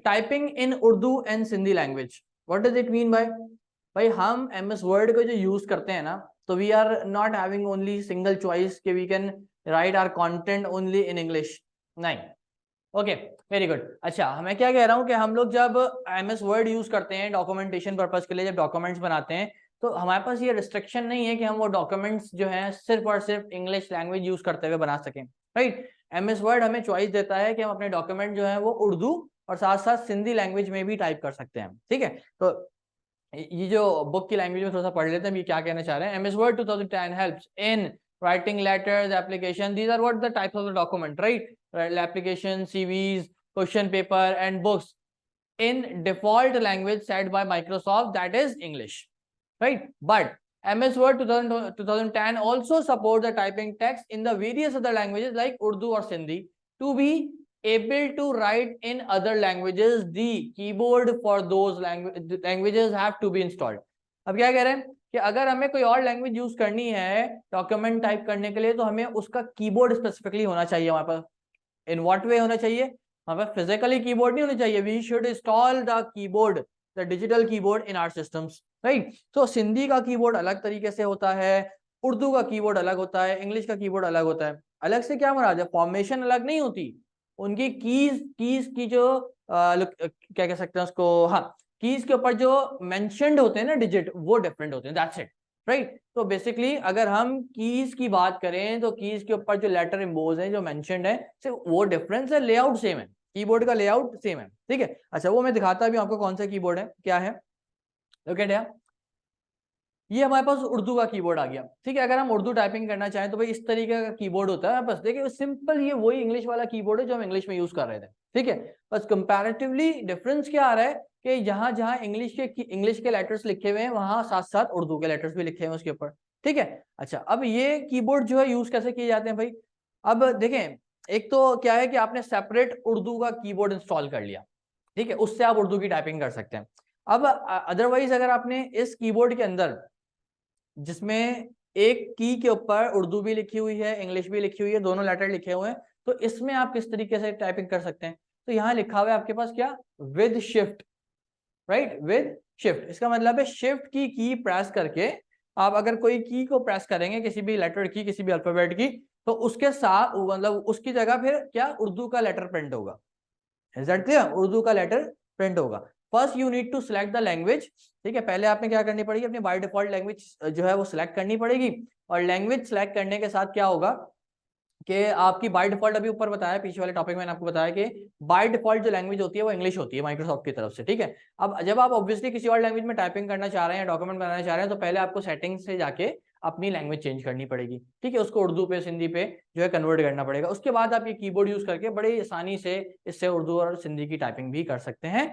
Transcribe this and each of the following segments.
Typing in Urdu and Sindhi language, what does it mean by? भाई हम MS word को जो यूज करते हैं ना, तो we are not having only single choice कि we can write our content only in English, नहीं। Okay, very good. अच्छा, मैं क्या कह रहा हूँ कि हम लोग जब MS वर्ड यूज करते हैं डॉक्यूमेंटेशन पर्पज के लिए, जब डॉक्यूमेंट्स बनाते हैं, तो हमारे पास ये रिस्ट्रिक्शन नहीं है कि हम वो डॉक्यूमेंट्स जो है सिर्फ और सिर्फ इंग्लिश लैंग्वेज यूज करते हुए बना सकें, राइट। MS वर्ड हमें चॉइस देता है कि हम अपने डॉक्यूमेंट जो है वो उर्दू और साथ साथ सिंधी लैंग्वेज में भी टाइप कर सकते हैं, ठीक है। तो ये जो बुक की लैंग्वेज में थोड़ा सा पढ़ लेते हैं, ये क्या कहना चाह रहे हैं। MS Word 2010 helps in writing letters, application. These are what the types of the document, right? Application, CVs, question paper, and books in default language set by Microsoft, that is English, right? But MS Word 2010 also support the typing text in the various other languages like Urdu or Sindhi. To be able to write in other languages, the keyboard for those languages have to be installed. अब क्या कह रहे हैं कि अगर हमें कोई और लैंग्वेज यूज करनी है डॉक्यूमेंट टाइप करने के लिए, तो हमें उसका कीबोर्ड स्पेसिफिकली होना चाहिए हमारे पास। इन व्हाट वे होना चाहिए? हमारे पास फिजिकली कीबोर्ड नहीं होना चाहिए, we should install the keyboard, the digital keyboard in our systems, right. तो सिंधी का कीबोर्ड अलग तरीके से होता है, उर्दू का कीबोर्ड अलग होता है, इंग्लिश का कीबोर्ड अलग होता है। अलग से क्या मराद है? फॉर्मेशन अलग नहीं होती, उनकी कीज की जो क्या कह सकते हैं उसको, हाँ, कीज के ऊपर जो मेंशन्ड होते हैं ना डिजिट, वो डिफरेंट होते हैं, दैट्स इट, राइट। तो बेसिकली अगर हम कीज की बात करें तो कीज के ऊपर जो लेटर इम्बोज हैं, जो मेंशन्ड है, सिर्फ वो डिफरेंस है, लेआउट सेम है, कीबोर्ड का लेआउट सेम है, ठीक है। अच्छा, वो मैं दिखाता भी आपको कौन सा कीबोर्ड है, क्या है। लुक एट हियर, ये हमारे पास उर्दू का कीबोर्ड आ गया, ठीक है। अगर हम उर्दू टाइपिंग करना चाहें तो भाई इस तरीके का कीबोर्ड होता है। बस देखिए सिंपल, ये वही इंग्लिश वाला कीबोर्ड है जो हम इंग्लिश में यूज कर रहे थे, ठीक है। बस कंपैरेटिवली डिफरेंस क्या आ रहा है कि जहां जहां इंग्लिश के लेटर्स लिखे हुए हैं, वहां साथ साथ उर्दू के लेटर्स भी लिखे हुए हैं उसके ऊपर, ठीक है। अच्छा, अब ये कीबोर्ड जो है यूज कैसे किए जाते हैं भाई? अब देखें, एक तो क्या है कि आपने सेपरेट उर्दू का कीबोर्ड इंस्टॉल कर लिया, ठीक है, उससे आप उर्दू की टाइपिंग कर सकते हैं। अब अदरवाइज अगर आपने इस कीबोर्ड के अंदर, जिसमें एक की के ऊपर उर्दू भी लिखी हुई है, इंग्लिश भी लिखी हुई है, दोनों लेटर लिखे हुए हैं, तो इसमें आप किस तरीके से टाइपिंग कर सकते हैं? तो यहाँ लिखा हुआ है आपके पास क्या, with shift, right, with shift. इसका मतलब है शिफ्ट की प्रेस करके आप अगर कोई की को प्रेस करेंगे, किसी भी लेटर की, किसी भी अल्फाबेट की, तो उसके साथ मतलब उसकी जगह फिर क्या, उर्दू का लेटर प्रिंट होगा। Is that clear? उर्दू का लेटर प्रिंट होगा। First you need to select the language, ठीक है। पहले आपने क्या करनी पड़ेगी, अपनी बाय डिफॉल्ट लैंग्वेज जो है वो सिलेक्ट करनी पड़ेगी। और लैंग्वेज सिलेक्ट करने के साथ क्या होगा कि आपकी बाय डिफॉल्ट, अभी ऊपर बताया पीछे वाले टॉपिक में मैंने आपको बताया कि बाय डिफॉल्ट जो लैंग्वेज होती है वो इंग्लिश होती है माइक्रोसॉफ्ट की तरफ से, ठीक है। अब जब आप ऑब्वियसली किसी और लैंग्वेज में टाइपिंग करना चाह रहे हैं, डॉक्यूमेंट बनाना चाह रहे हैं, तो पहले आपको सेटिंग्स से जाके अपनी लैंग्वेज चेंज करनी पड़ेगी, ठीक है। उसको उर्दू पे, सिंधी पे जो है कन्वर्ट करना पड़ेगा। उसके बाद आप ये कीबोर्ड यूज करके बड़ी आसानी से इससे उर्दू और सिंधी की टाइपिंग भी कर सकते हैं।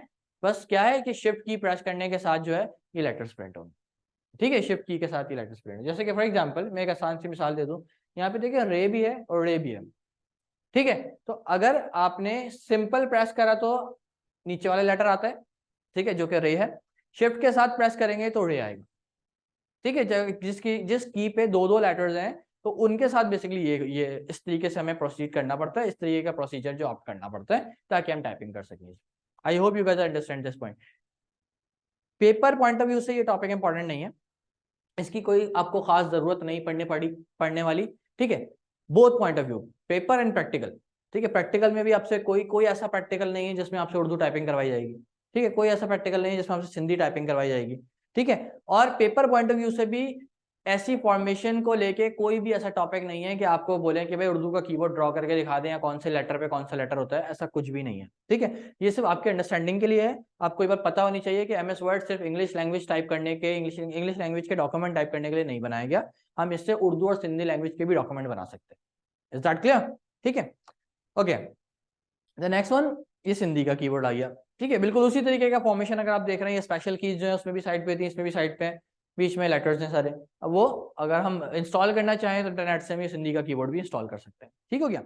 बस क्या है कि शिफ्ट की प्रेस करने के साथ जो है ये लेटर्स प्रिंट होंगे, ठीक है। शिफ्ट की के साथ ये लेटर्स प्रिंट, जैसे कि फॉर एग्जांपल मैं एक आसान सी मिसाल दे दूं, यहाँ पे देखिए रे भी है और रे भी है, ठीक है। तो अगर आपने सिंपल प्रेस करा तो नीचे वाला लेटर आता है, ठीक है, जो कि रे है। शिफ्ट के साथ प्रेस करेंगे तो रे आएगा, ठीक है। जिस की पे दो दो लेटर्स हैं, तो उनके साथ बेसिकली ये इस तरीके से हमें प्रोसीड करना पड़ता है, इस तरीके का प्रोसीजर जो आप करना पड़ता है ताकि हम टाइपिंग कर सकें। I hope you guys understand this point. Paper point of view से ये टॉपिक इंपॉर्टेंट नहीं है, इसकी कोई आपको खास जरूरत नहीं पढ़ने वाली, ठीक है। Both point of view, paper and practical, ठीक है। प्रैक्टिकल में भी आपसे कोई ऐसा प्रैक्टिकल नहीं है जिसमें आपसे उर्दू टाइपिंग करवाई जाएगी, ठीक है। कोई ऐसा प्रैक्टिकल नहीं है जिसमें आपसे सिंधी टाइपिंग करवाई जाएगी, ठीक है। और पेपर पॉइंट ऑफ व्यू से भी ऐसी फॉर्मेशन को लेके कोई भी ऐसा टॉपिक नहीं है कि आपको बोले कि भाई उर्दू का कीबोर्ड ड्रॉ करके दिखा दें या कौन से लेटर पे कौन सा लेटर होता है, ऐसा कुछ भी नहीं है, ठीक है। ये सिर्फ आपके अंडरस्टैंडिंग के लिए है। आपको एक बार पता होनी चाहिए कि MS वर्ड सिर्फ इंग्लिश लैंग्वेज टाइप करने के, इंग्लिश लैंग्वेज के डॉक्यूमेंट टाइप करने के लिए नहीं बनाया गया, हम इससे उर्दू और सिंधी लैंग्वेज के भी डॉक्यूमेंट बना सकते हैं। Is that clear? ठीक है, ओके। द नेक्स्ट वन, ये सिंधी का कीबोर्ड आ गया, ठीक है। बिल्कुल उसी तरीके का फॉर्मेशन अगर आप देख रहे हैं, ये स्पेशल कीज जो है उसमें भी साइड पे थी, इसमें भी साइड पे, बीच में लेटर्स हैं सारे। अब वो अगर हम इंस्टॉल करना चाहें तो इंटरनेट से भी सिंधी का कीबोर्ड भी इंस्टॉल कर सकते हैं, ठीक हो गया।